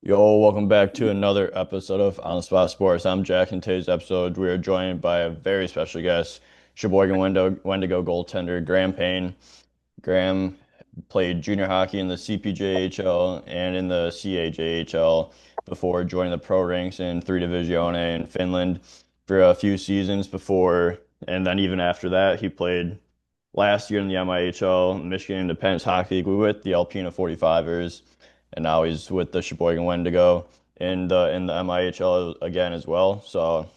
Yo, welcome back to another episode of On the Spot Sports. I'm Jack, and today's episode we are joined by a very special guest, Cheboygan Wendigo goaltender Graham Payne. Graham played junior hockey in the CPJHL and in the CAJHL before joining the pro ranks in Three Divisione in Finland for a few seasons before, and then even after that, he played last year in the MIHL, Michigan Independence Hockey League with the Alpena 45ers, and now he's with the Sheboygan Wendigo in the MIHL again as well. So,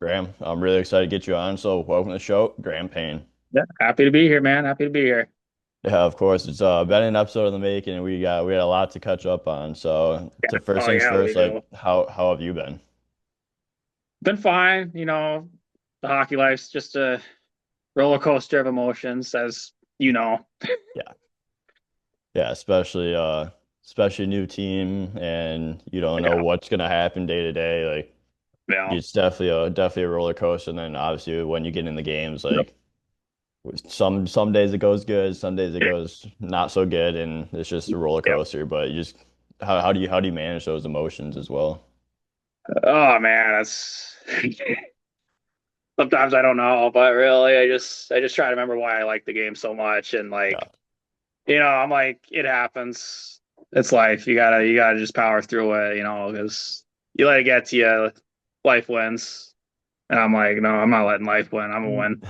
Graham, I'm really excited to get you on. So, welcome to the show, Graham Payne. Yeah, happy to be here, man. Happy to be here. Yeah, of course. It's been an episode in the making, and we got a lot to catch up on. So, to first Oh things yeah, we first, like do. how have you been? Been fine, the hockey life's just a roller coaster of emotions, as you know. Yeah, yeah, especially new team, and you don't know Yeah, what's gonna happen day to day. Like yeah, it's definitely a roller coaster. And then obviously when you get in the games, like some days it goes good, some days it goes not so good, and it's just a roller yep. coaster. But you just how do you manage those emotions as well? Oh man, that's sometimes I don't know, but really I just try to remember why I like the game so much and Yeah. I'm like, it happens. It's life. You gotta just power through it, because you let it get to you, life wins. And I'm like, no, I'm not letting life win. I'm a win.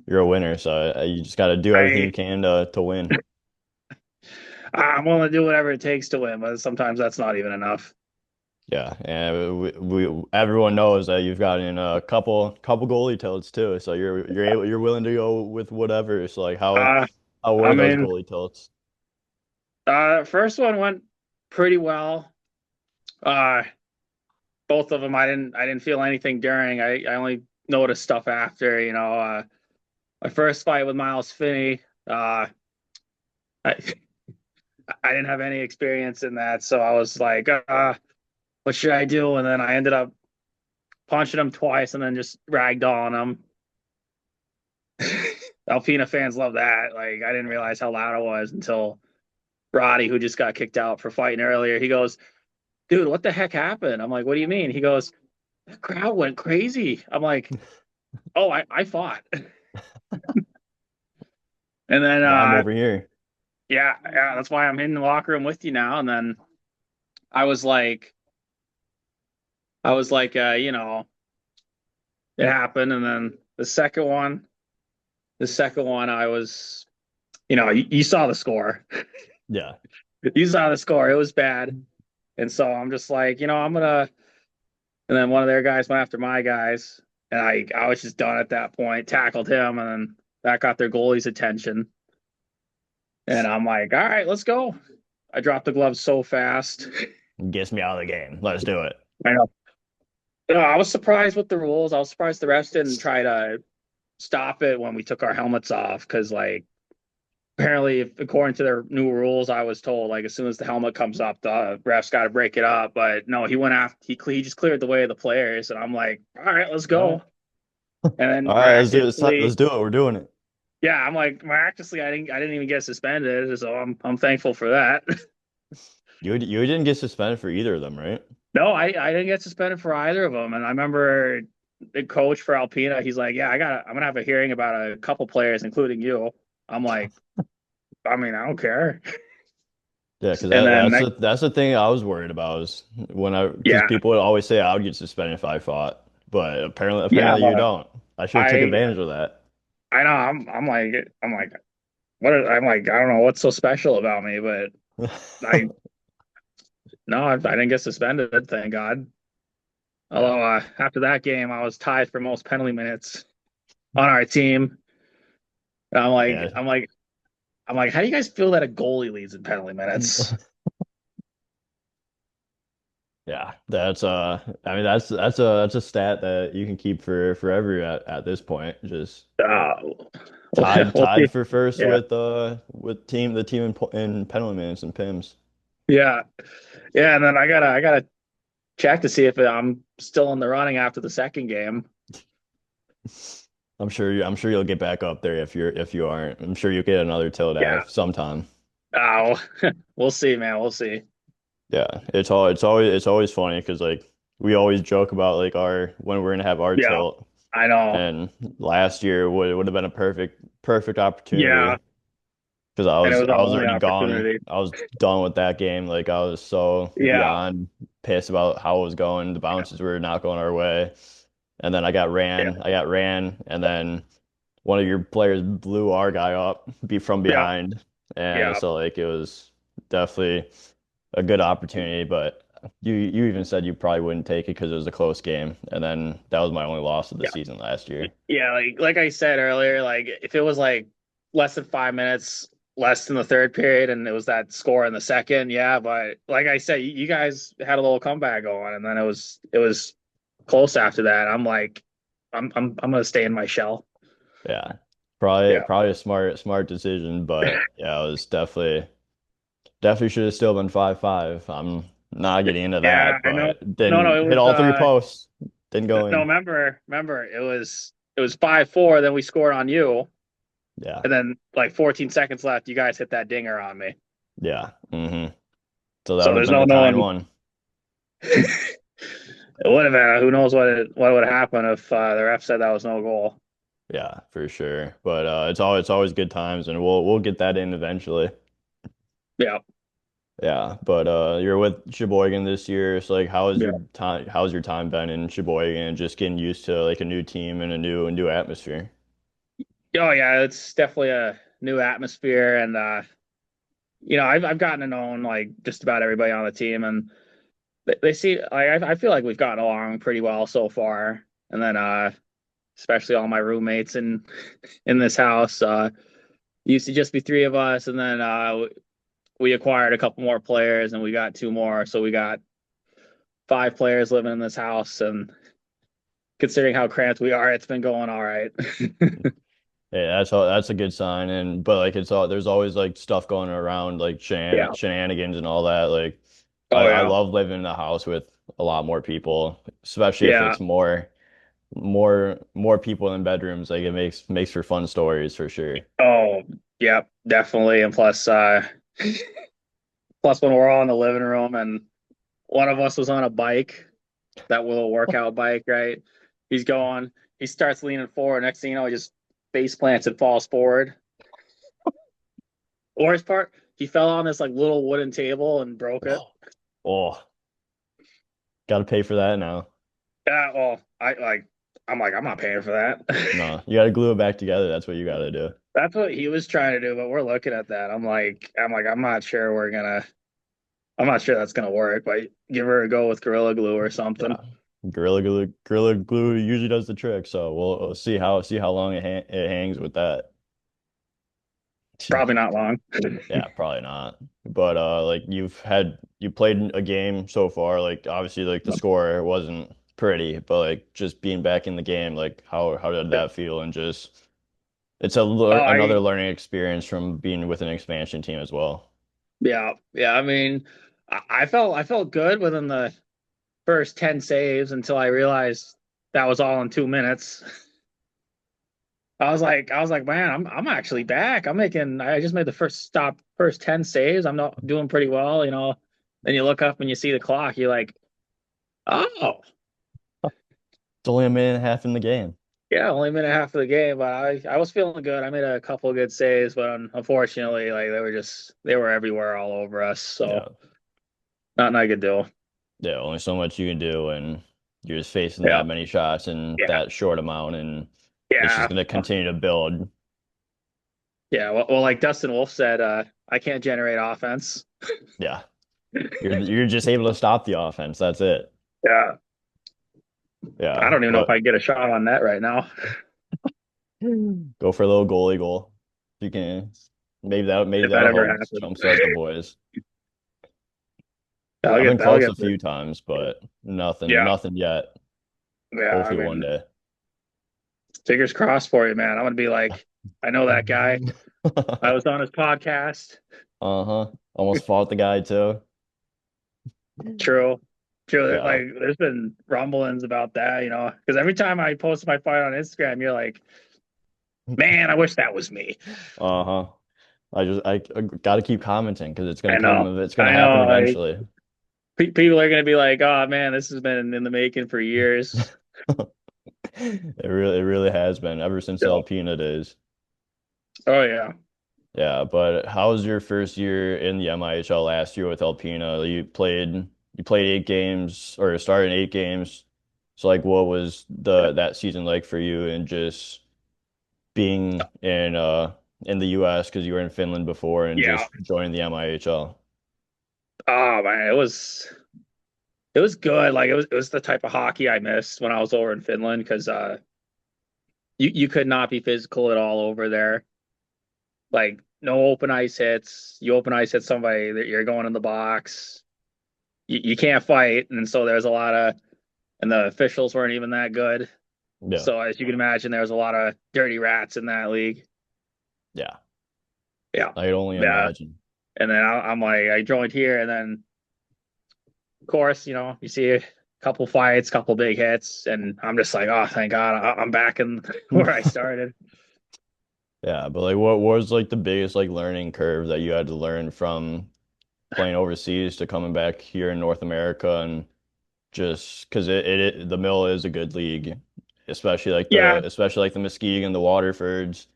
You're a winner, so you just got to do everything you I can to win. I'm willing to do whatever it takes to win, but sometimes that's not even enough. Yeah, and we everyone knows that you've gotten a couple goalie tilts too, so you're willing to go with whatever. So like Uh, how I were those mean, goalie tilts? first one went pretty well. Uh, both of them, I didn't feel anything during. I only noticed stuff after. My first fight with Miles Finney, I I didn't have any experience in that, so I was like, what should I do? And then I ended up punching him twice, and then just ragdolling him. Alpina fans love that. Like, I didn't realize how loud it was until Roddy, who just got kicked out for fighting earlier, he goes, dude, what the heck happened? I'm like, what do you mean? He goes, the crowd went crazy. I'm like, oh, I fought. And then, Yeah, I'm over here. yeah, that's why I'm in the locker room with you now. And then I was like, I was like, it happened. And then the second one, I was, you saw the score. Yeah. You saw the score. It was bad. And so I'm just like, and then one of their guys went after my guys, and I was just done at that point. Tackled him, and then that got their goalie's attention. And I'm like, all right, let's go. I dropped the gloves so fast. Gets me out of the game. Let's do it. I know. I was surprised with the rules. I was surprised the refs didn't try to stop it when we took our helmets off because, like, apparently, if, according to their new rules, I was told like as soon as the helmet comes up, the refs got to break it up. But no, he went after he just cleared the way of the players, and I'm like, all right, let's All right. go. And then All right, let's do it. Let's miraculously, do it. We're doing it. yeah, I'm like miraculously, I didn't even get suspended, so I'm thankful for that. You didn't get suspended for either of them, right? No, I didn't get suspended for either of them, and I remember the coach for Alpena, he's like, yeah, I'm gonna have a hearing about a couple players, including you. I'm like, I mean, I don't care. Yeah, because And then that's the thing I was worried about is because yeah, people would always say I would get suspended if I fought, but yeah, apparently you don't. I should have took I advantage of that. I know I'm like I'm like I don't know what's so special about me, but I no, I didn't get suspended, thank God. Yeah, Although after that game, I was tied for most penalty minutes on our team. And I'm like, yeah. I'm like, I'm like, how do you guys feel that a goalie leads in penalty minutes? Yeah, I mean that's a stat that you can keep for forever at this point. Just Uh, tied we'll see. tied for first Yeah, with the team in penalty minutes and PIMs. yeah, yeah. And then I gotta check to see if I'm still in the running after the second game. I'm sure you'll get back up there if you aren't. I'm sure you'll get another tilt Yeah. sometime. Oh, we'll see, man. We'll see. Yeah, it's always funny because like we always joke about like our when we're gonna have our Yeah, tilt, I know. and last year would have been a perfect Yeah, opportunity because I and it was was our I was only already gone. opportunity. I was done with that game. Like I was so Yeah, beyond pissed about how it was going. The bounces were not going our way, and then yeah, I got ran, and then one of your players blew our guy up be from yeah, behind, and yeah, so like it was definitely a good opportunity, but you even said you probably wouldn't take it because it was a close game, and then that was my only loss of the yeah. season last year. Yeah, like I said earlier, like if it was like less than 5 minutes, less than the third period, and it was that score in the second, yeah. But like I said, you guys had a little comeback going, and then it was close after that. I'm like, I'm gonna stay in my shell. Yeah, probably Yeah, probably a smart decision, but yeah, it was definitely should have still been 5-5. I'm not getting into yeah, that, I know. but No, no, didn't it hit was all three posts, didn't go no, in. remember, it was 5-4. Then we scored on you, Yeah, and then like 14 seconds left, you guys hit that dinger on me. yeah. So that So would have there's been no the tying knowing. one. It would have been. Who knows what would have happened if the ref said that was no goal. Yeah, for sure. But it's always good times, and we'll get that in eventually. Yeah, Yeah, but you're with Cheboygan this year. So like yeah. how's your time been in Cheboygan and just getting used to like a new team and a new atmosphere? Oh yeah, it's definitely a new atmosphere, and I've gotten to know like just about everybody on the team, and they see like I feel like we've gotten along pretty well so far. And then especially all my roommates in this house. Used to just be three of us, and then we acquired a couple more players, and we got two more, so we got five players living in this house, and considering how cramped we are, it's been going all right. Yeah, that's a good sign. And but like it's all there's always like stuff going around like Yeah. shenanigans and all that. Like I, Oh I yeah. love living in a house with a lot more people, especially if Yeah. it's more people in bedrooms. Like it makes for fun stories for sure. Oh, yeah, definitely. And plus when we're all in the living room and one of us was on a bike, that little workout bike, right? He's going, he starts leaning forward. Next thing you know, he just face plants and falls forward. Worst part, he fell on this like little wooden table and broke it. Oh, got to pay for that now. Yeah, well, I'm not paying for that. No, you got to glue it back together. That's what you got to do. That's what he was trying to do, but we're looking at that. I'm not sure that's gonna work, but give her a go with Gorilla Glue or something. Yeah. Gorilla glue usually does the trick, so we'll see how long it hangs with that. Probably not long. Yeah, probably not. But like you played a game so far, like obviously like the score wasn't pretty, but like just being back in the game, like how did that feel? And just it's Oh, another learning experience from being with an expansion team as well. yeah, yeah. I mean, I felt good within the first 10 saves until I realized that was all in 2 minutes. I was like, man, I'm actually back. I just made the first 10 saves. I'm not doing pretty well. Then you look up and you see the clock, you're like, oh, It's only a minute and a half in the game. yeah, only a minute and a half of the game, but I was feeling good. I made a couple of good saves, but unfortunately, like they were everywhere all over us. So Yeah. nothing I could do. Yeah, only so much you can do, and you're just facing Yeah, that many shots in yeah, that short amount, and it's just yeah, going to continue to build. yeah. Well, like Dustin Wolf said, I can't generate offense. Yeah, you're just able to stop the offense. That's it. Yeah, I Yeah, don't even know if but I can get a shot on net right now. go for a little goalie goal. You can maybe If that that'll ever help happens, jumpstart the boys. I'll I've been get I'll close get a there. few times, but nothing Yeah, nothing yet. yeah. I Hopefully one mean, day. fingers crossed for you, man. I'm gonna be like, I know that guy. I was on his podcast. Uh-huh. Almost fought the guy too. True. True. Yeah. Like, there's been rumblings about that, because every time I post my fight on Instagram, you're like, man, I wish that was me. Uh-huh. I got to keep commenting because I know. it's gonna I happen know. Like, eventually. People are gonna be like, "Oh man, this has been in the making for years." It really has been ever since the So, Alpina days. oh yeah, Yeah, but how was your first year in the MIHL last year with Alpina? You played 8 games or started 8 games. So like what was the that season like for you and just being in the US because you were in Finland before and yeah. just joining the MIHL? Oh man, it was good. Like it was the type of hockey I missed when I was over in Finland because you could not be physical at all over there. Like no open ice hits. You open ice hit somebody that you're going in the box. You can't fight, and so there's a lot of and the officials weren't even that good. Yeah. So as you can imagine, there was a lot of dirty rats in that league. Yeah. Yeah, I could only yeah. imagine. And then I'm like, I joined here, and then of course, you see a couple fights, couple big hits, and I'm just like, oh, thank God, I'm back in where I started. Yeah, but like what was like the biggest like learning curve that you had to learn from playing overseas to coming back here in North America and just because the Mill is a good league, Yeah, especially like the Muskegon, the Waterfords,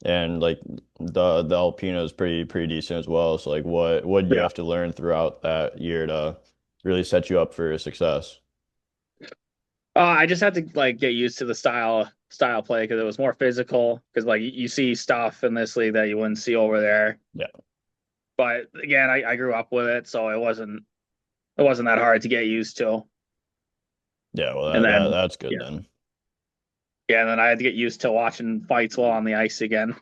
and like the Alpina is pretty decent as well. So like what did you yeah. have to learn throughout that year to really set you up for success? I just had to like get used to the style play because it was more physical. Because like you see stuff in this league that you wouldn't see over there. Yeah, But again, I grew up with it, so it wasn't that hard to get used to. yeah. Well, And then that's good yeah, then. yeah, and then I had to get used to watching fights while on the ice again.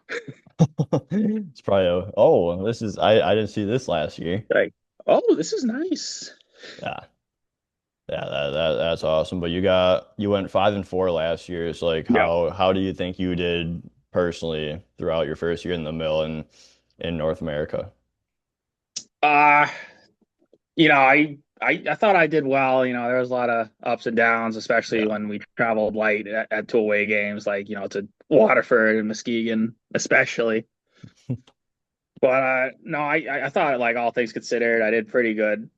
It's probably oh this is I didn't see this last year. Like, oh, this is nice. Yeah. Yeah, that's awesome. But you went 5-4 last year. So like Yeah. how do you think you did personally throughout your first year in the mill and in North America? Uh, I thought I did well. There was a lot of ups and downs, especially Yeah. when we traveled light at two away games, like, to Waterford and Muskegon, especially. But no, I thought like all things considered, I did pretty good.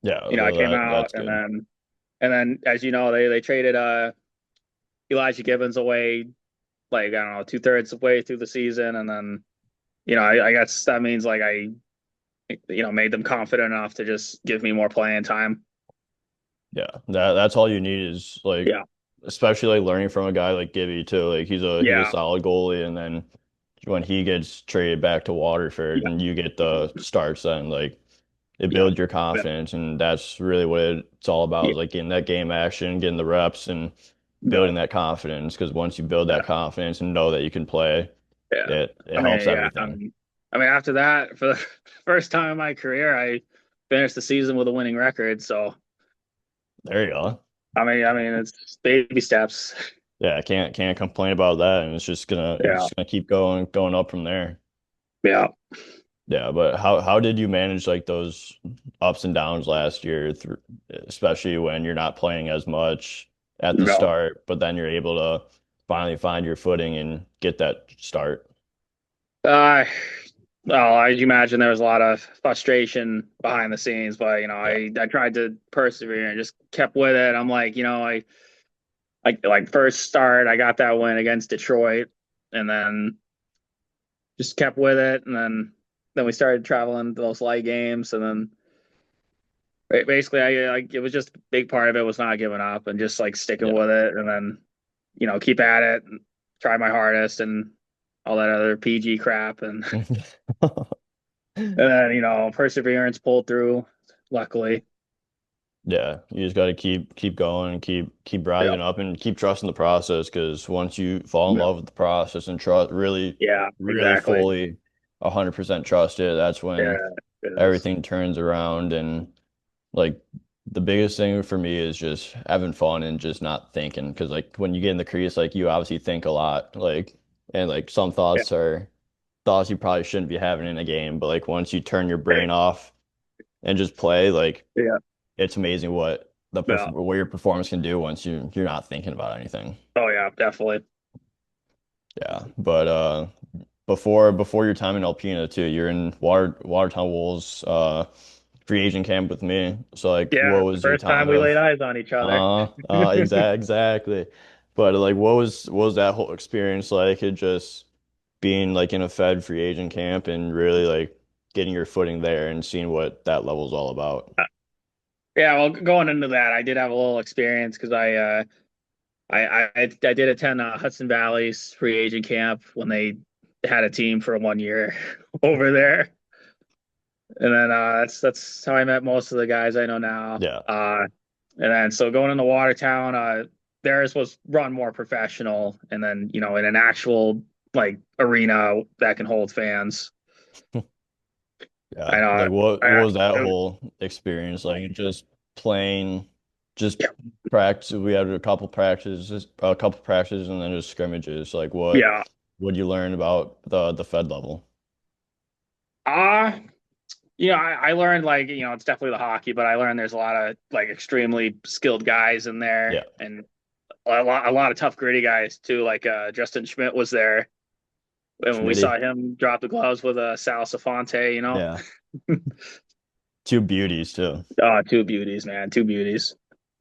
Yeah, I well, came out that's and good. then as you know, they traded Elijah Gibbons away like I don't know, 2/3 of the way through the season, and then I guess that means like I made them confident enough to just give me more playing time. Yeah. That's all you need is like Yeah, especially like learning from a guy like Gibby too. Like he's a yeah, solid goalie and then when he gets traded back to Waterford yeah, and you get the starts then like it yeah, builds your yeah, confidence and that's really what it's all about yeah, is like getting that game action, getting the reps and yeah, building that confidence because once you build yeah. that confidence and know that you can play, Yeah. it I helps mean, yeah. everything. I mean, after that, for the first time in my career, I finished the season with a winning record. So, There you go. I mean, it's baby steps. Yeah, I can't complain about that and it's Yeah, just gonna keep going up from there. yeah, Yeah, but how did you manage like those ups and downs last year through especially when you're not playing as much at the yeah. start, but then you're able to finally find your footing and get that start? Uh, well, as you imagine, there was a lot of frustration behind the scenes, but Yeah. I tried to persevere and just kept with it. I'm like, I like first start, I got that win against Detroit, and then just kept with it, and then we started traveling to those light games, and then basically, I like it was just a big part of it was not giving up and just like sticking Yeah. with it, and then keep at it and try my hardest and all that other PG crap, and then perseverance pulled through. Luckily, Yeah, you just got to keep going, keep yeah, rising up, and keep trusting the process. Because once you fall in yeah, love with the process and trust, yeah, really exactly, fully, 100% trust it, that's when yeah, it is, everything turns around. And like the biggest thing for me is just having fun and just not thinking. Because like when you get in the crease, like you obviously think a lot, like and like some yeah, thoughts are thoughts you probably shouldn't be having in a game. But like once you turn your right, brain off and just play, like yeah, it's amazing yeah, what your performance can do once you're not thinking about anything. oh yeah, definitely, Yeah, but before your time in Alpena too, you're in Watertown Wolves. free agent camp with me. So like, Yeah, what the was your first time time we laid of? eyes on each other. Exactly. But like, what was that whole experience like? It just being like in a Fed free agent camp and really like getting your footing there and seeing what that level's all about. Yeah, well, going into that, I did have a little experience because I did attend Hudson Valley's free agent camp when they had a team for 1 year over there, and then that's how I met most of the guys I know now. Yeah. And then so going into Watertown, theirs was run more professional, and then in an actual like arena that can hold fans. Yeah. I know. Like what I, was that it, whole experience like? Just playing, just yeah, practice. We had a couple practices and then just scrimmages. Like yeah. what you learn about the Fed level? Uh I learned like, it's definitely the hockey, but I learned there's a lot of like extremely skilled guys in there Yeah. and a lot of tough, gritty guys too. Like Justin Schmidt was there. And when we Schmitty. saw him drop the gloves with Sal Safonte. Yeah. Two beauties too. Two beauties, man. Two beauties.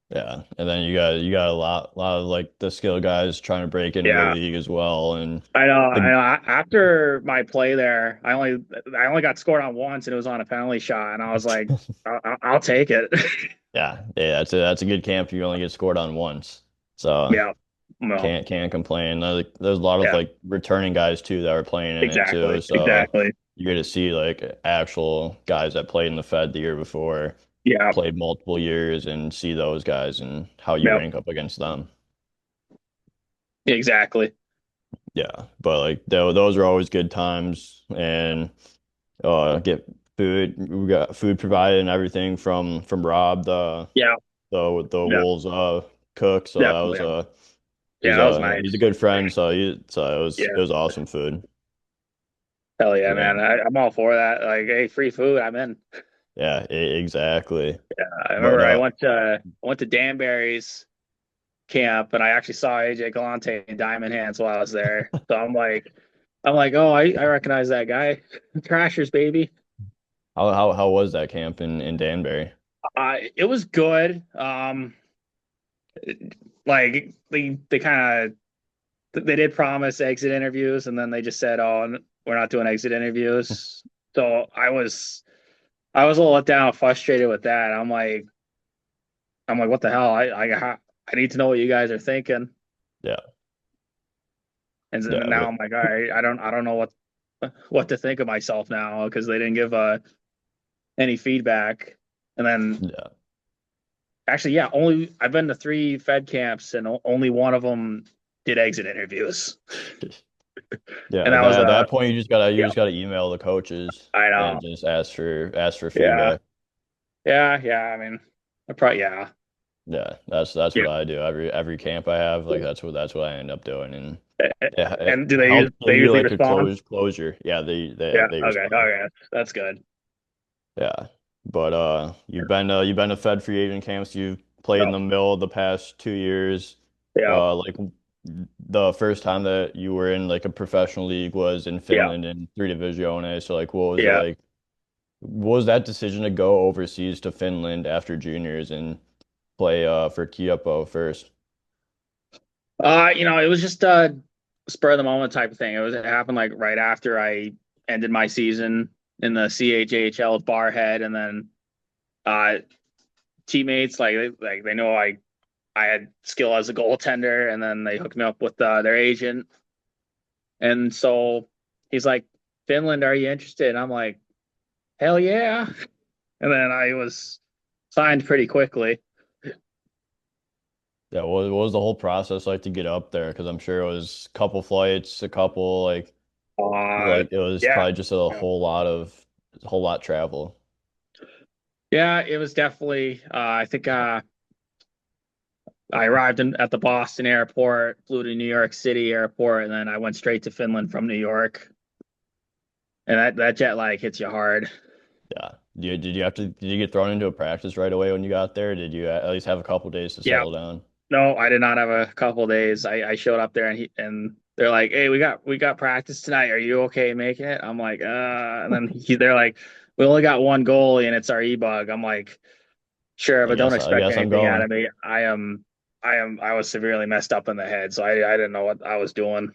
Yeah. And then you got a lot of like the skill guys trying to break into the Yeah. league as well. And I know. I the know. After my play there, I only got scored on once, and it was on a penalty shot, and I was like, I'll take it. yeah, that's a good camp. You only get scored on once. So Yeah. No. can't complain. There's a lot of Yeah. like returning guys too that are playing in it too. Exactly. So Exactly. you get to see like actual guys that played in the Fed the year before, Yeah. played multiple years, and see those guys and how you Yep. rank up against them. Exactly. Yeah, but like those are always good times, and get food. We got food provided and everything from Rob, Yeah. the Yeah. Wolves cook. So that was Definitely. he's Yeah. That was he's a nice. good friend. So Yeah. it was awesome food. Hell yeah, Yeah, man. I'm all for that. Like, hey, free food, I'm in. yeah, exactly. I But remember I went to Danbury's camp and I actually saw AJ Galante and Diamond Hands while I was there. So I'm like, oh, I recognize that guy. Trashers, baby. how was that camp in Danbury? It was good. Like they kind of they did promise exit interviews and then they just said, oh, we're not doing exit interviews. So I was a little let down, frustrated with that. I'm like, what the hell? I need to know what you guys are thinking. Yeah, And then yeah, now but I'm like, all right, I don't know what to think of myself now because they didn't give any feedback. And then yeah, actually, yeah, only I've been to three Fed camps and only one of them did exit interviews. yeah. And that was At that point, you yeah, just gotta email the coaches I and know. just ask for Yeah. feedback. Yeah. I mean, I probably yeah. Yeah, that's Yeah. what I do. Every camp I have, like that's what I end up doing, and it And do they helps they give you usually like a respond? closure. Yeah, Yeah. they Okay. respond. Okay. That's good. Yeah, but you've been to Fed free agent camps. You've played in Oh, the mill the past 2 years. yeah. Like the first time that you were in like a professional league was in Yeah. Finland in three divisione. So like, what was it Yeah. like? What was that decision to go overseas to Finland after juniors and play for Kiepo first? It was just spur of the moment type of thing. It happened like right after I ended my season in the CHHL with Barhead, and then uh teammates like they know I had skill as a goaltender, and then they hooked me up with their agent, and so he's like, Finland, are you interested? And I'm like, hell yeah, and then I was signed pretty quickly. Yeah, what was the whole process like to get up there? Because I'm sure it was a couple flights, a couple Uh, like it was yeah, probably just a whole lot travel. yeah, it was definitely. I think I arrived at the Boston airport, flew to New York City airport, and then I went straight to Finland from New York. And that jet lag hits you hard. Yeah. Did you get thrown into a practice right away when you got there? Did you at least have a couple days to Yeah. settle down? No, I did not have a couple of days. I showed up there and they're like, "Hey, we got practice tonight. Are you okay making it?" I'm like, and then they're like, we only got one goalie and it's our e-bug. I'm like, sure, but don't I expect guess I'm anything out going. of me. I was severely messed up in the head, so I didn't know what I was doing.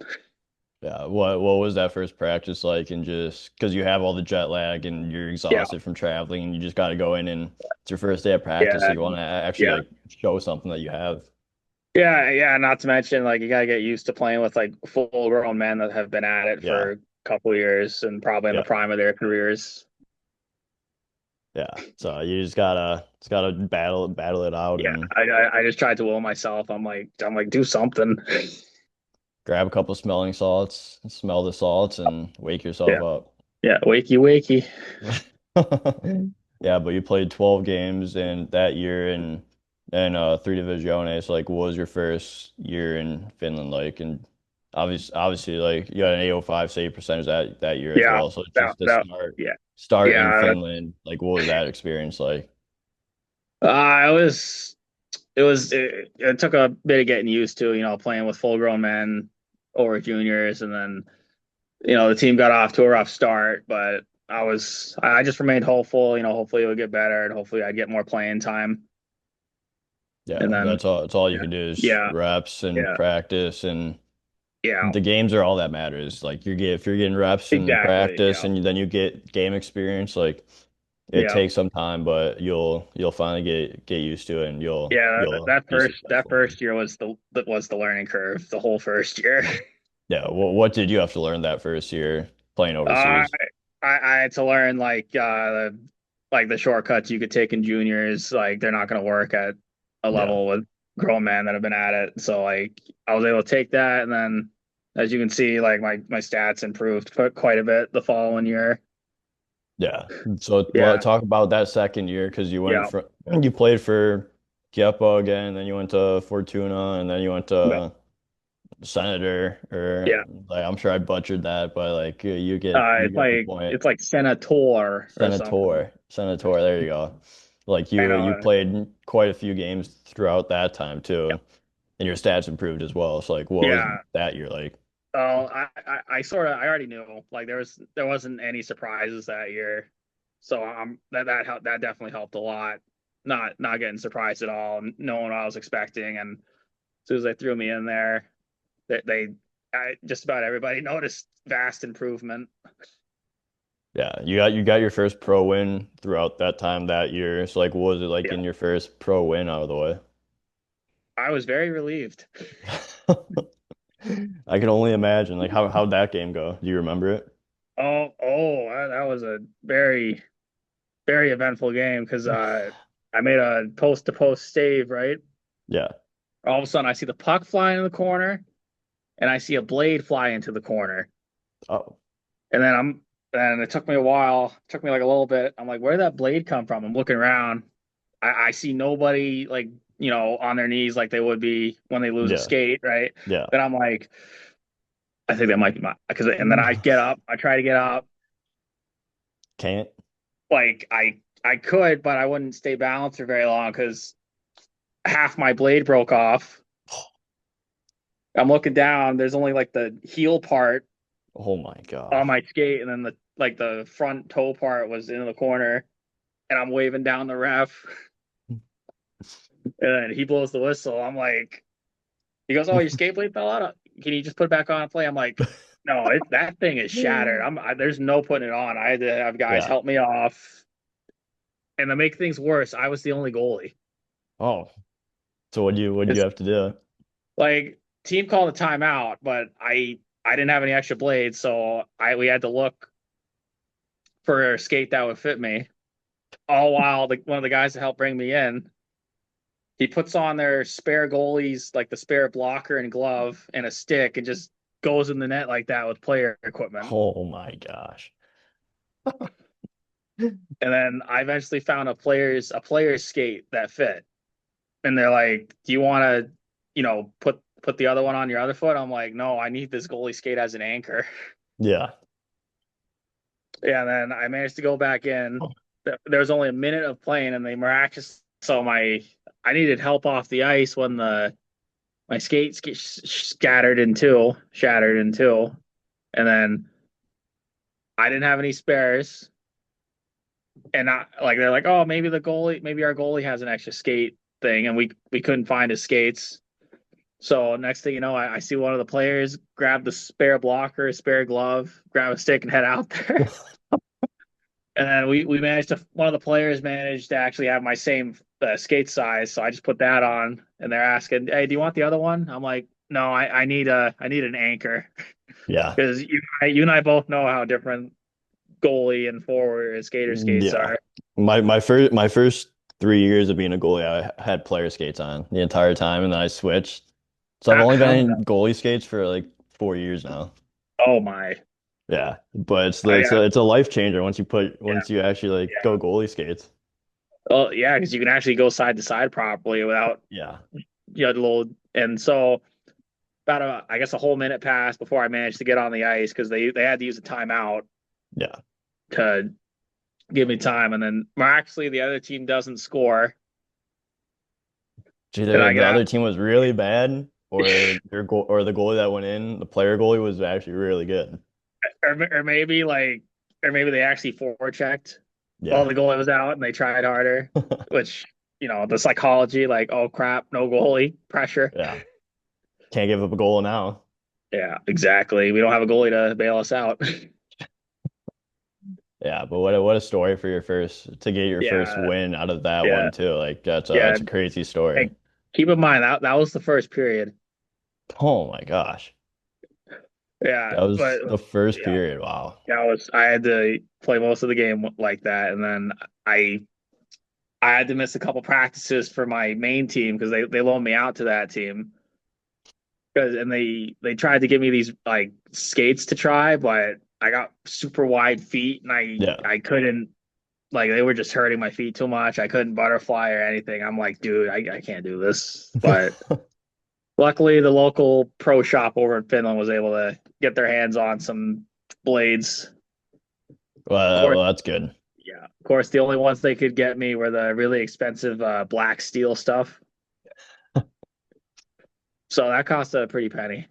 Yeah, what was that first practice like? And just because you have all the jet lag and you're Yeah, exhausted from traveling, and you just got to go in and it's your first day of practice, so yeah, you want to actually yeah, like show something that you have. yeah. Not to mention, like you gotta get used to playing with like full-grown men that have been at it Yeah, for a couple of years and probably in the yeah, prime of their careers. yeah. So you just gotta battle it out Yeah, and I just tried to will myself. I'm like, do something. grab a couple smelling salts, smell the salts, and wake yourself Yeah, up. yeah. Wakey, wakey. Yeah, but you played 12 games in that year and three divisione. So like, what was your first year in Finland like? And obviously, like you had an 805 save percentage that year as Yeah, well. So just the yeah, start in yeah. Finland, like what was that experience like? It was, it took a bit of getting used to, playing with full-grown men over juniors, and then, the team got off to a rough start, but I just remained hopeful, hopefully it would get better and hopefully I'd get more playing time. And Yeah, then, that's all you yeah, can do is yeah, reps and yeah, practice and yeah, the games are all that matters. Like if you're getting reps and exactly. practice Yeah, and then you get game experience, like it yeah, takes some time, but you'll finally get used to it and yeah. you'll be That successful. first year was the learning curve, the whole first year. Yeah, what did you have to learn that first year playing Uh, overseas? I had to learn like the shortcuts you could take in juniors. Like they're not going to work at a Yeah. level with grown men that have been at it. So like I was able to take that, and then as you can see, like my stats improved quite a bit the following year. Yeah. So Yeah, talk about that second year because you went yeah, from you played for Kiepo again, then you went to Fortuna, and then you went yeah, to Senator, or yeah. like I'm sure I butchered that, but like you get the point. It's like Senator or something. Senator, there you go. Like I you know. played quite a few games throughout that time too, and your stats improved as well. So like what was Yeah. that year like? Oh, I sort of I already knew like there wasn't any surprises that year, so that definitely helped a lot. Not getting surprised at all, knowing what I was expecting, and as soon as they threw me in there, just about everybody noticed vast improvement. Yeah, you got your first pro win throughout that time that year. So like what was it like Yeah, in your first pro win out of the way? I was very relieved. I can only imagine. Like how'd that game go? Do you remember it? That was a very eventful game because I made a post to post save, right. Yeah. All of a sudden, I see the puck flying in the corner, and I see a blade fly into the corner. Oh, And then it took me a while, took me like a little bit. I'm like, where did that blade come from? I'm looking around. I see nobody like, on their knees like they would be when they lose a yeah. skate, right? Yeah. Then I'm like, I think that might be my because and then I get up, I try to get up, Can't. like I could, but I wouldn't stay balanced for very long because half my blade broke off. I'm looking down, there's only like the heel part Oh my on gosh. my skate, and then the front toe part was in the corner, and I'm waving down the ref, and he blows the whistle. I'm like, he goes, "Oh, your skate blade fell out. Can you just put it back on and play?" I'm like, "No, that thing is shattered. There's no putting it on. I had to have guys Yeah. help me off." And to make things worse, I was the only goalie. Oh, so what'd you It's have to do? like team called a timeout, but I didn't have any extra blades, so I we had to look for a skate that would fit me. All while one of the guys that helped bring me in, he puts on their spare goalies, like the spare blocker and glove and a stick, and just goes in the net like that with player equipment. Oh my gosh. And then I eventually found a player's skate that fit. And they're like, "Do you want to, put the other one on your other foot?" I'm like, "No, I need this goalie skate as an anchor." Yeah. Yeah, and then I managed to go back in. There was only a minute of playing, and they miraculous. So I needed help off the ice when my skates get shattered in two, and then I didn't have any spares. and they're like, oh, maybe our goalie has an extra skate thing, and we couldn't find his skates. So next thing you know, I see one of the players grab the spare blocker, spare glove, grab a stick, and head out there. And then we managed to one of the players managed to actually have my same skate size, so I just put that on, and they're asking, "Hey, do you want the other one?" I'm like, "No, I need an anchor Yeah. because you and I both know how different goalie and forward and skater skates Yeah. are." My first 3 years of being a goalie, I had player skates on the entire time, and then I switched. So I've only been How, in goalie skates for like 4 years now. oh my, Yeah, but it's I it's a, it's a life changer once you actually like yeah. go goalie skates. Well, yeah, because you can actually go side to side properly without Yeah. little. And so about I guess a whole minute passed before I managed to get on the ice because they had to use a timeout Yeah. to give me time, and then miraculously the other team doesn't score, and Either I the get out, other team was really bad, or the goalie that went in, the player goalie was actually really good. or maybe or maybe they actually forechecked while Yeah. the goalie was out and they tried harder, which the psychology like, oh crap, no goalie pressure. Yeah. Can't give up a goal now. Yeah, exactly. We don't have a goalie to bail us out. Yeah, but what a story for your first Yeah, win out of that yeah, one too. Like yeah. that's a crazy story. And keep in mind that was the first period. Oh my gosh. Yeah, That but was the first yeah, period. Wow. I had to play most of the game like that, and then I I had to miss a couple practices for my main team because they loaned me out to that team. Because and they tried to give me these like skates to try, but I got super wide feet and Yeah. I couldn't, like, they were just hurting my feet too much. I couldn't butterfly or anything. I'm like, dude, I can't do this. But luckily, the local pro shop over in Finland was able to get their hands on some blades. Of course, Well, that's good. yeah. Of course, the only ones they could get me were the really expensive black steel stuff. So that cost a pretty penny.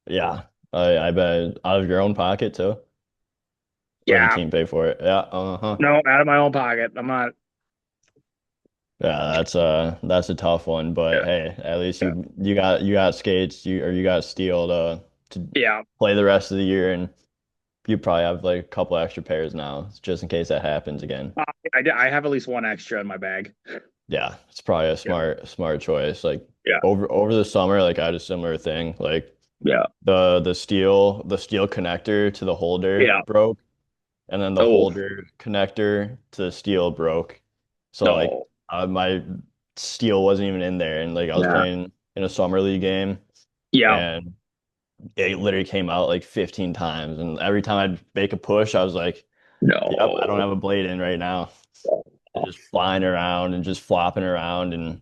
Yeah. I bet out of your own pocket too. Or the Yeah. team pay for it. Yeah. Uh-huh. No, out of my own pocket. I'm not. Yeah, that's a tough one, but Yeah. hey, at least Yeah. you got skates, you got steel to Yeah. play the rest of the year, and you probably have like a couple extra pairs now, just in case that happens again. I have at least one extra in my bag. Yeah, it's probably a Yeah. smart choice. Like Yeah. over the summer, like I had a similar thing. Like Yeah. the steel connector to the holder Yeah. broke, and then the Oh, holder connector to the steel broke. So like no. my steel wasn't even in there, and like I was Yeah. playing in a summer league game, Yeah. and it literally came out like 15 times, and every time I'd make a push, I was like, "Yep, I don't No. have a blade in right now." And just flying around and just flopping around, and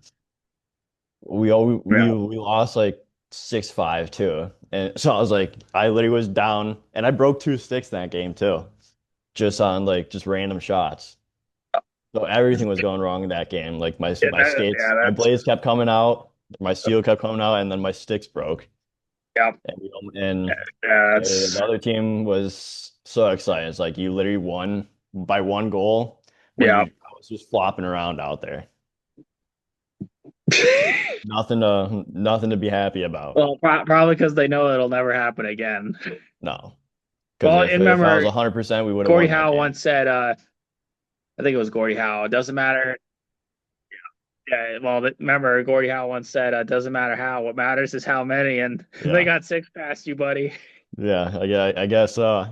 Yeah. we lost like 6-5 too. And so I was like, I literally was down, and I broke two sticks that game too, just on like just random shots. So everything was going wrong in that game. Like my skates, Yeah, my that's blades kept coming out, my steel kept coming out, and then my sticks broke. yeah. And Yeah, the that's other team was so excited. It's like you literally won by one goal, where yeah. I was just flopping around out there. Nothing to be happy about. Well, probably because they know it'll never happen again. No, because Well, if and if I was remember, 100%, we would have Gordie won that Howe game. once said, I think it was Gordie Howe. It doesn't matter. Yeah, well, remember, Gordie Howe once said, "Doesn't matter how. What matters is how many." And they Yeah, got six past you, buddy. yeah, I guess Yeah,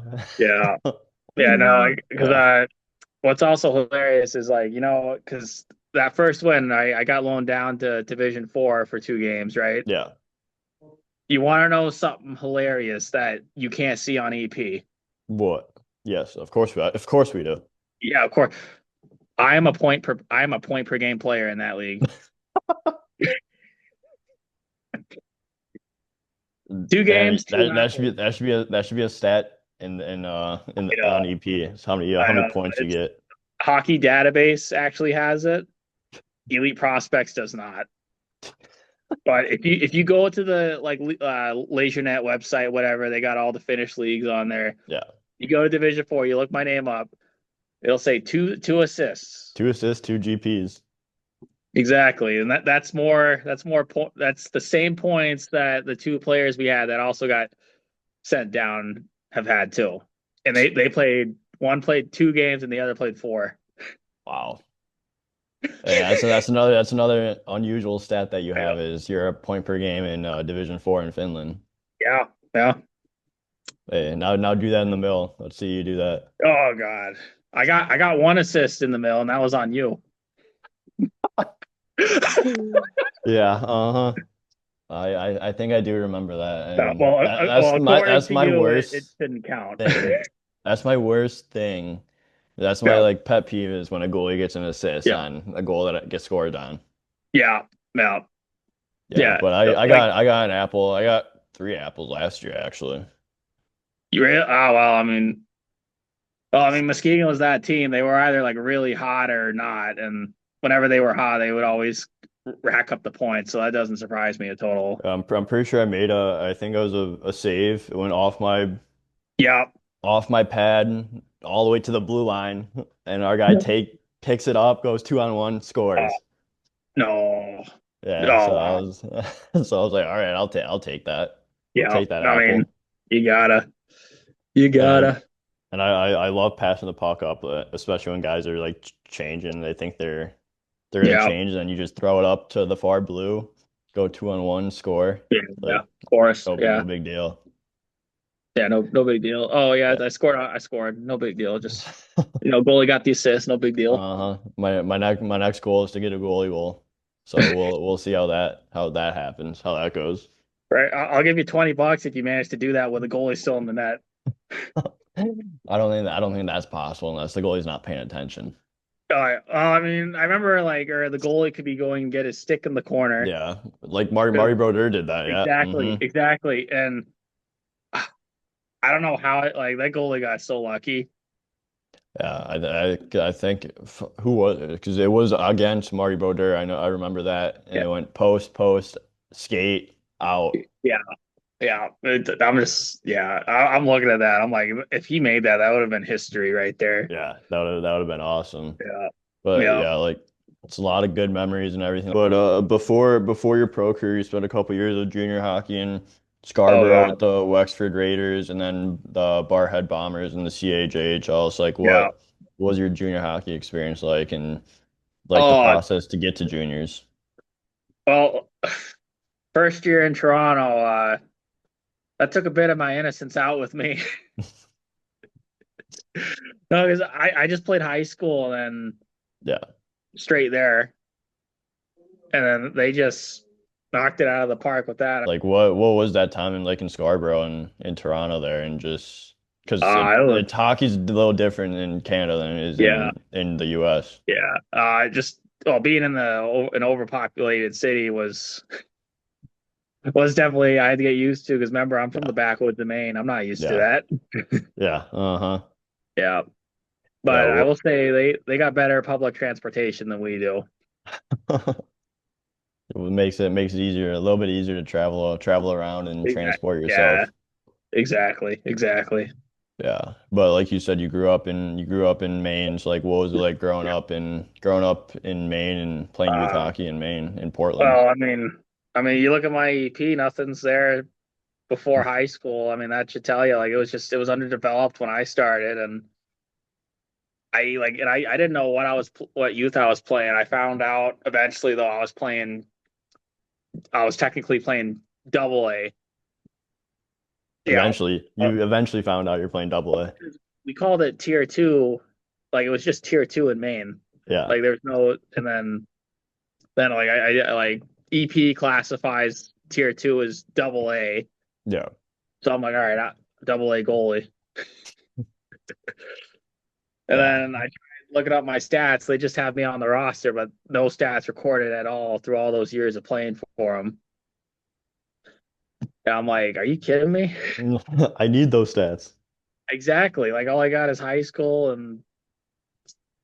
yeah, no, because yeah, what's also hilarious is like, because that first win, I got loaned down to Division 4 for 2 games, right? yeah. You want to know something hilarious that you can't see on EP? What? Yes, of course we do. Yeah, of course. I am a point per game player in that league. 2 games, two That should be hours. a stat on Yeah, EP. It's how I many know. points you It's get. Hockey Database actually has it. Elite Prospects does not. But if you go to the like LeisureNet website, whatever, they got all the Finnish leagues on there. Yeah, You go to Division 4, you look my name up. It'll say two assists. 2 assists, 2 GPs. Exactly. And that's the same points that the two players we had that also got sent down have had too. And they played one played 2 games and the other played 4. Wow. Yeah, so that's another unusual stat that you Yeah. have is you're a point per game in Division 4 in Finland. Yeah. Yeah. Hey, now do that in the mill. Let's see you do that. Oh God. I got 1 assist in the mill and that was on you. Yeah, uh-huh. I think I do remember that, and Well, that well, that's my according that's to my you, it worst didn't count. thing. That's my worst thing. That's my Yeah. like pet peeve is when a goalie gets an assist Yeah. on a goal that gets scored on. Yeah. Yeah. Yeah, Yeah. but I Like got I got an apple. I got 3 apples last year actually. you really, oh well, I mean, Muskegon was that team. They were either like really hot or not, and whenever they were hot, they would always rack up the points. So that doesn't surprise me at total. I'm pretty sure I think it was a save. It went Yeah. off my pad all the way to the blue line, and our guy take picks it up, goes 2-on-1, Oh, scores. no. Yeah, Oh so I wow. was so I was like, all right, I'll take that. I'll Yeah. take that I mean, apple. you gotta, you And gotta. and I love passing the puck up, especially when guys are like changing. They think they're gonna Yeah. change, and then you just throw it up to the far blue, go 2-on-1, score. Yeah. Yeah. Like Of course. no Yeah. big deal. Yeah. No big deal. Oh yeah, Yeah. I scored. I scored. No big deal. Just goalie got the assist. No big deal. Uh-huh. My next goal is to get a goalie goal. So we'll see how that happens, how that goes. Right. I'll give you $20 if you manage to do that with a goalie still in the net. I don't think that's possible unless the goalie's not paying attention. I mean, I remember like, or the goalie could be going and get his stick in the corner. Yeah, like Marty Brodeur did that. Yeah. Exactly, exactly. And I don't know how like that goalie got so lucky. Yeah, I think who was it? Because it was against Marty Brodeur. I remember that, and Yeah, it went post, skate out. yeah, yeah. I'm looking at that. I'm like, if he made that, that would have been history right there. Yeah, that would have been awesome. Yeah, But yeah. yeah, like it's a lot of good memories and everything. But before your pro career, you spent a couple years of junior hockey in Oh Scarborough God, with the Wexford Raiders, and then the Barhead Bombers and the CHJHL. It's like yeah. what was your junior hockey experience like, and like the Oh process to get to juniors? well, first year in Toronto, that took a bit of my innocence out with me. No, because I just played high school and then Yeah. straight there, and then they just knocked it out of the park with that. Like what was that time in Scarborough and in Toronto there, and just because It was it's hockey's a little different in Canada than it is yeah, in the US. yeah. Just well, being in an overpopulated city was definitely I had to get used to because remember I'm from the Yeah. backwoods of Maine. I'm not used to Yeah. that. Yeah. Uh-huh. Yeah, Yeah. but I will say they got better public transportation than we do. It makes it easier, a little bit easier to travel around and Exactly. transport Yeah, yourself. exactly, exactly. Yeah. But like you said, you grew up in Maine. So like what was it like growing up in Maine and playing youth Uh, hockey in Maine in Portland? well, you look at my EP, nothing's there before high school. I mean, that should tell you like it was underdeveloped when I started, and I didn't know what youth I was playing. I found out eventually though I was technically playing double A. Yeah, You eventually found out you're playing double A. we called it tier two, like it was just tier two in Maine. Yeah. Like there's no, and then like I like EP classifies tier two as double A. Yeah. So I'm like, all right, double A goalie. And Yeah. then I tried looking up my stats. They just have me on the roster, but no stats recorded at all through all those years of playing for them. And I'm like, are you kidding me? I need those stats. Exactly. Like all I got is high school and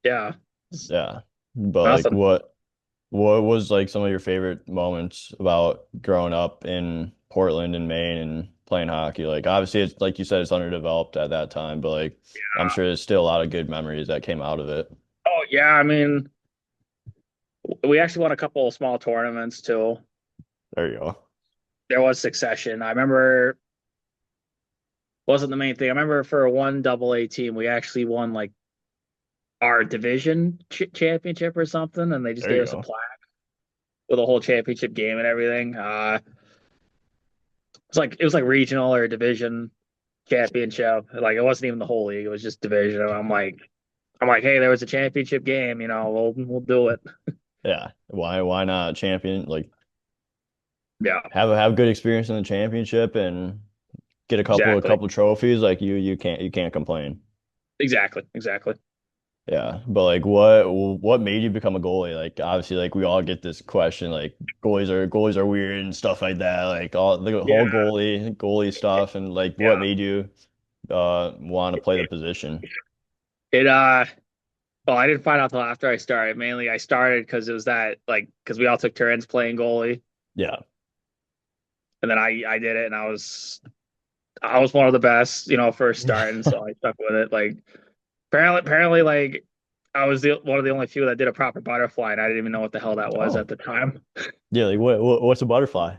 yeah, Yeah. But like nothing. what was like some of your favorite moments about growing up in Portland and Maine and playing hockey? Like obviously it's like you said, it's underdeveloped at that time, but like I'm sure there's still a lot of good memories that came out of it. Oh yeah, I mean, we actually won a couple of small tournaments too. There you go. There was succession. I remember wasn't the main thing. I remember for one double A team, we actually won like our division championship or something, and they just There gave you us a go. plaque with a whole championship game and everything. It was like regional or division championship. Like it wasn't even the whole league; it was just division. And I'm like, hey, there was a championship game. We'll do it. Yeah. Why not champion? Like Yeah, have good experience in the championship and get a exactly, couple trophies. Like you can't complain. exactly. Yeah, but like what made you become a goalie? Like obviously like we all get this question like goalies are weird and stuff like that. Like all the Yeah, whole goalie stuff and like what yeah. made you want to play the position? It well, I didn't find out till after I started. Mainly, I started because it was that like because we all took turns playing goalie, Yeah. and then I did it, and I was one of the best, first starting, so I stuck with it. Like apparently, like I was the one of the only few that did a proper butterfly, and I didn't even know what the hell that was at Oh. the time. Yeah, like what's a butterfly?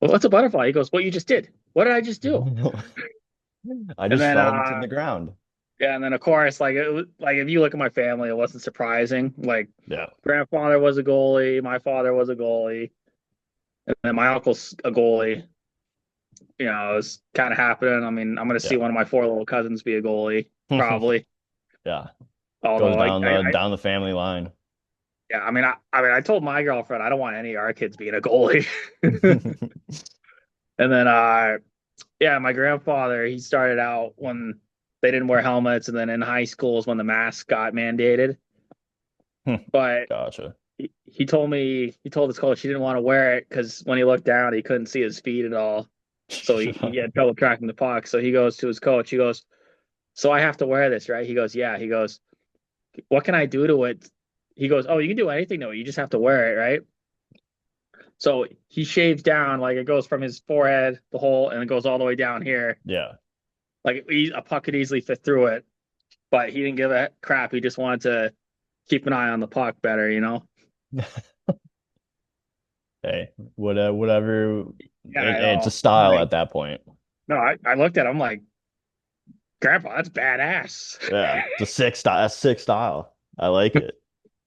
Well, what's a butterfly? He goes, "What you just did? What did I just do?" I And just then, fell to the ground. yeah, and then of course, like like if you look at my family, it wasn't surprising. Like Yeah. grandfather was a goalie, my father was a goalie, and then my uncle's a goalie. It was kind of happening. I mean, I'm gonna see Yeah. one of my four little cousins be a goalie, probably. Yeah. Goes Although, down the family line. yeah, I told my girlfriend I don't want any of our kids being a goalie. And then, yeah, my grandfather, he started out when they didn't wear helmets, and then in high school is when the mask got mandated. But Gotcha. he told his coach he didn't want to wear it because when he looked down, he couldn't see his feet at all. So he had trouble tracking the puck. So he goes to his coach. He goes, "So I have to wear this, right?" He goes, "Yeah." He goes, "What can I do to it?" He goes, "Oh, you can do anything to it. You just have to wear it, right?" So he shaves down, like it goes from his forehead, the hole, and it goes all the way down here. Yeah. Like a puck could easily fit through it, but he didn't give a crap. He just wanted to keep an eye on the puck better. Hey, whatever. Yeah, I It's a know. style at that point. No, I looked at him like, Grandpa, that's badass. Yeah, it's a sick style. That's sick style. I like it.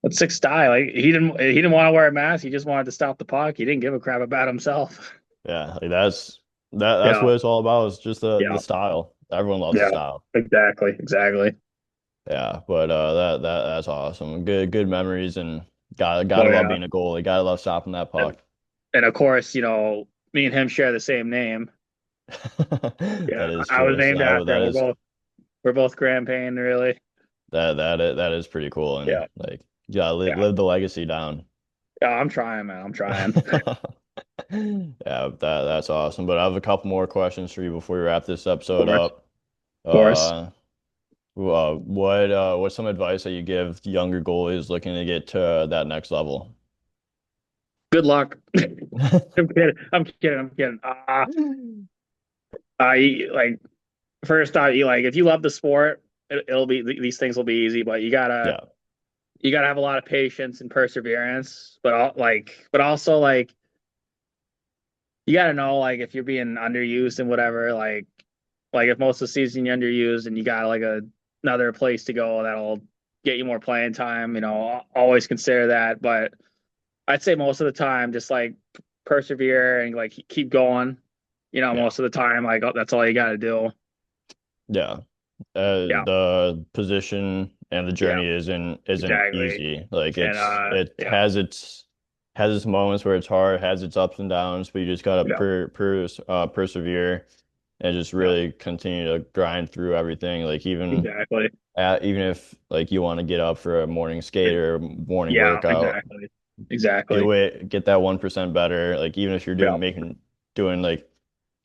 That's sick style. Like he didn't want to wear a mask. He just wanted to stop the puck. He didn't give a crap about himself. Yeah, like that's Yeah, what it's all about. It's just the yeah, style. Everyone loves the yeah. style. Exactly. Yeah, but that's awesome. Good memories and Oh gotta love yeah. being a goalie. Gotta love stopping that And, puck. and of course, me and him share the same name. That Yeah, is I was true. So named after that him. is We're both Grand Payne, really. that is pretty cool and Yeah, like yeah, yeah. live the legacy down. Yeah, I'm trying, man. I'm trying. Of Yeah, that's awesome. But I have a couple more questions for you before we wrap this episode course, up. of course. Uh, what's some advice that you give younger goalies looking to get to that next level? Good luck. I'm kidding. I'm kidding. I like first off, you like if you love the sport, it'll be these things will be easy, but Yeah, you gotta have a lot of patience and perseverance. But also like you gotta know like if you're being underused and whatever, like if most of the season you're underused and you got like another place to go that'll get you more playing time, always consider that. But I'd say most of the time, just like persevere and like keep going. yeah, Most of the time, like that's all you got to do. yeah. Yeah, The position and the yeah, journey isn't exactly. easy. Like And it yeah, has its moments where it's hard, has its ups and downs, but you just gotta yeah, persevere and just yeah, really continue to grind through everything. Like exactly. even if like you want to get up for a morning skate or a morning Yeah, workout, exactly, exactly. do it, get that 1% better. Like even if you're Yeah, doing like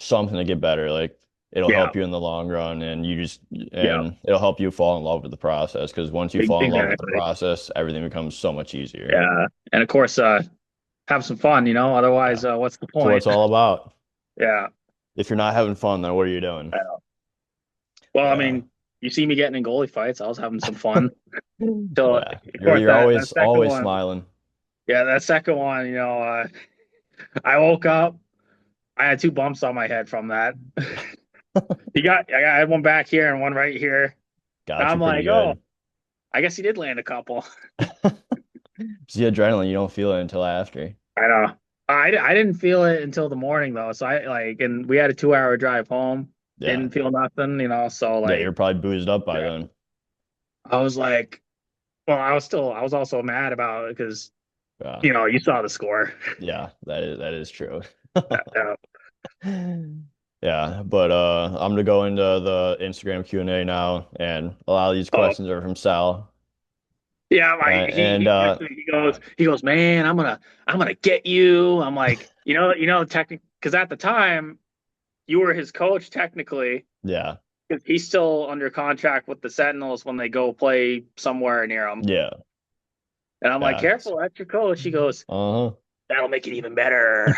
something to get better, like it'll yeah, help you in the long run yeah, and it'll help you fall in love with the process because once you fall in love with the exactly. process, everything becomes so much easier. Yeah, and of course, have some fun. Yeah. Otherwise, what's the So what it's point? all about. Yeah, if you're not having fun, then what are you doing? I know. Well, I Yeah. mean, you see me getting in goalie fights. I was having some fun. So, of Yeah. You're course, you're that always second always one, smiling. yeah, that second one, I woke up. I had two bumps on my head from that. I had one back here and one right here. And Got you I'm pretty like, oh, good. I guess he did land a couple. It's the adrenaline, you don't feel it until after. I know. I didn't feel it until the morning though. So and we had a 2 hour drive home. Yeah. Didn't feel nothing, So Yeah, you're probably boozed up by then. I was like, well, I was also mad about it because Yeah. you saw the score. Yeah, that is true. Yeah. Yeah, but I'm gonna go into the Instagram Q&A now, and a lot of these Oh, questions are from Sal. yeah. Like And he texted me. He goes, man, I'm gonna get you. I'm like, technically, because at the time you were his coach technically, yeah, because he's still under contract with the Sentinels when they go play somewhere near him. yeah, And I'm like, yeah. careful, that's your coach. He goes, Uh-huh. that'll make it even better.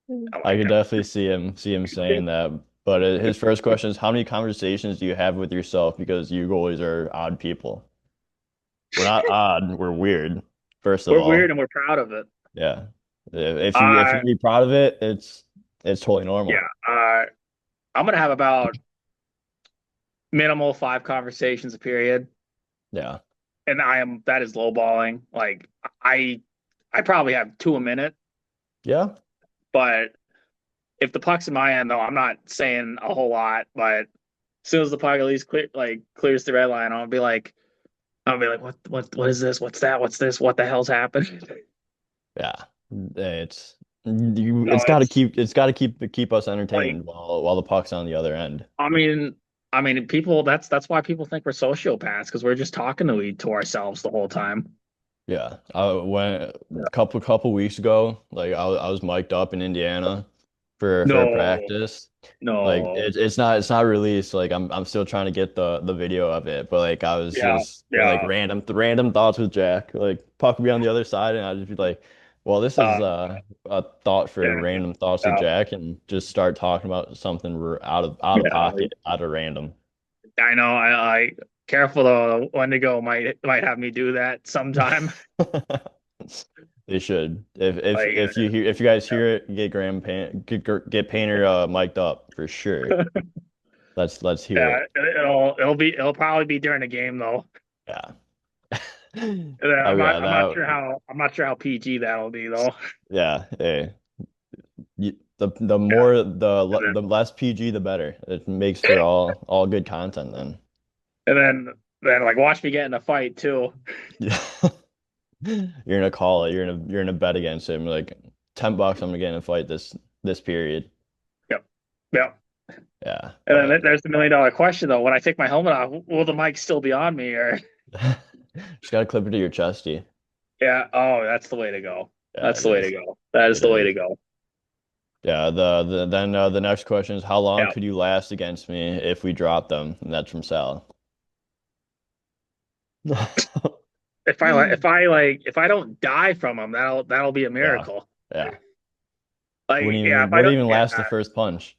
I'm I like, could definitely see him saying that. But his first question is, how many conversations do you have with yourself because you goalies are odd people? We're not odd, we're weird, first of we're weird all. and we're proud of it. Yeah. If you Uh, can be proud of it, it's totally yeah. normal. I'm gonna have about minimal 5 conversations a period, Yeah. and that is lowballing. Like I I probably have two a minute, Yeah. but if the puck's in my end though, I'm not saying a whole lot. But as soon as the puck at least clears the red line, I'll be like, what is this? What's that? What's this? What the hell's happened? Yeah. It's you No, it's got to keep us like entertained while the puck's on the other end. I mean, people. That's why people think we're sociopaths because we're just talking to ourselves the whole time. Yeah. I went couple weeks ago, like I was mic'd up in Indiana for a No, practice. Like no, it's not released. Like I'm still trying to get the video of it, but like I was yeah, just like yeah. random thoughts with Jack. Like puck would be on the other side, and I'd just be like, well, this is Uh, a thought yeah, for random thoughts with yeah, Jack, and just start talking about something out of yeah. pocket, out of random. I know. I careful though. Wendigo might have me do that sometime. They should. If if Like, if you hear if you guys hear it, get Graham Payne get Painter mic'd up for sure. Let's hear yeah, it. it'll probably be during the game though. Yeah. And Oh yeah, I'm not sure how PG that'll be though. yeah. Hey, the Yeah, more and the less PG, the better. It makes for all good content then. then like watch me get in a fight too. Yeah. You're gonna call it. You're in a bet against him. Like $10, I'm gonna get in a fight this period. Yep, yep. Yeah, And but then there's the $1 million question though. When I take my helmet off, will the mic still be on me? Or just gotta clip it to your chesty. yeah, oh, that's the way to go. Yeah, That's it the way to is. go. That is It the way to is. go. Yeah, the next question is how long Yeah. could you last against me if we dropped them? And that's from Sal. If I don't die from them, that'll be a Yeah. miracle. Yeah. Like, yeah, if I Wouldn't don't, even yeah, last the first punch.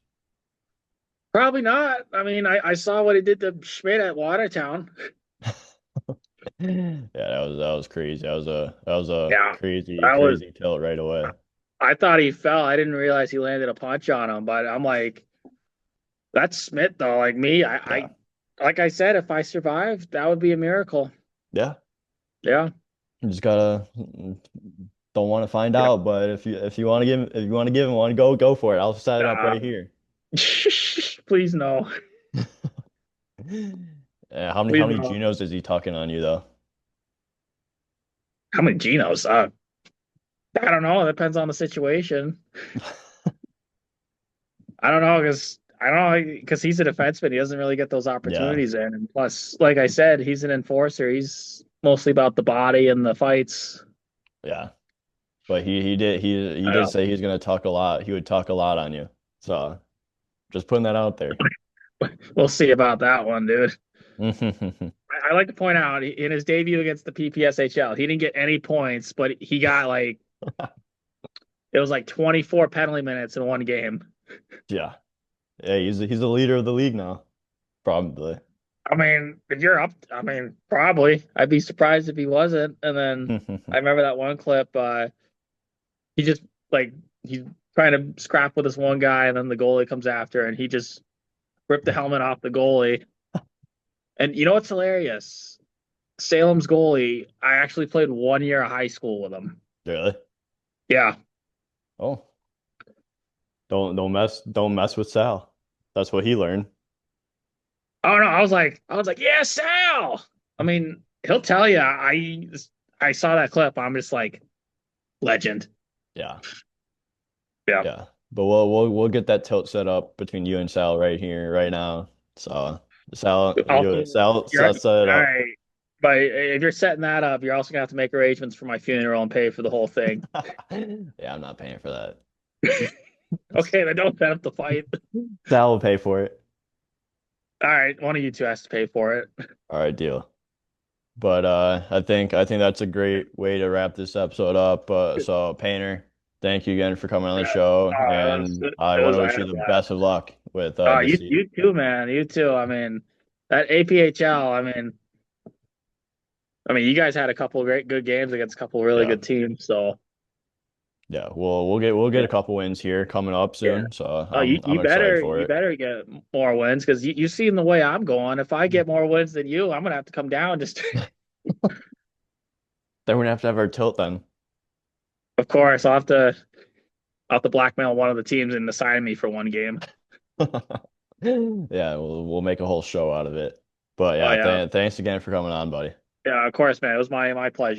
probably not. I mean, I saw what he did to Schmidt at Watertown. Yeah, that was crazy. That was a Yeah, crazy that was. crazy tilt right away. I thought he fell. I didn't realize he landed a punch on him. But I'm like, that's Schmidt though. Like me, Yeah. like I said, if I survived, that would be a miracle. Yeah. Yeah. You just gotta don't want to find Yeah. out, but if you want to give him one, go for it. I'll set it up Uh, right here. please no. Yeah, how Please many no. Genos is he tucking on you though? How many Genos? I don't know. It depends on the situation. I don't know because he's a defenseman. He doesn't really get those Yeah. opportunities in. And plus, like I said, he's an enforcer. He's mostly about the body and the fights. Yeah. But he I did don't say he's gonna talk a lot. He would talk a lot on you. So just putting that out there. know. We'll see about that one, dude. I like to point out in his debut against the PPSHL, he didn't get any points, but he got like It was like 24 penalty minutes in one game. Yeah. Yeah, he's the leader of the league now, probably. I mean, if you're up, I mean, probably. I'd be surprised if he wasn't. And then I remember that one clip. He just like he's trying to scrap with this one guy, and then the goalie comes after, and he just ripped the helmet off the goalie. And you know what's hilarious? Salem's goalie. I actually played 1 year of high school with him. Really? Yeah. Oh, don't mess with Sal. That's what he learned. Oh no, I was like, yeah, Sal. I mean, he'll tell you. I saw that clip. I'm just like, legend. Yeah. Yeah. Yeah. But we'll get that tilt set up between you and Sal right here, right now. So Sal, Also, Sal set it all up. right. But if you're setting that up, you're also gonna have to make arrangements for my funeral and pay for the whole thing. Yeah, I'm not paying for that. Okay, then don't set up the fight. Sal will pay for it. All right, one of you two has to pay for it. All right, deal. But I think that's a great way to wrap this episode up. So Painter, thank you again for coming on the show, and I It want was to I wish had you a the blast. best of luck with this You season. too, man. You too. I mean, that APHL. I mean, you guys had a couple of great good games against a couple of really Yeah, good teams. So yeah. We'll get yeah, a couple wins here coming up yeah. soon. So Oh, I'm excited for you it. better get more wins because you seen the way I'm going. If I get more wins than you, I'm gonna have to come down. Just Then we're gonna have to have our tilt then. of course, I'll have to blackmail one of the teams into signing me for one game. Yeah, we'll make a whole show out of it. But Oh yeah, yeah, thanks again for coming on, buddy. yeah. Of course, man. It was my pleasure.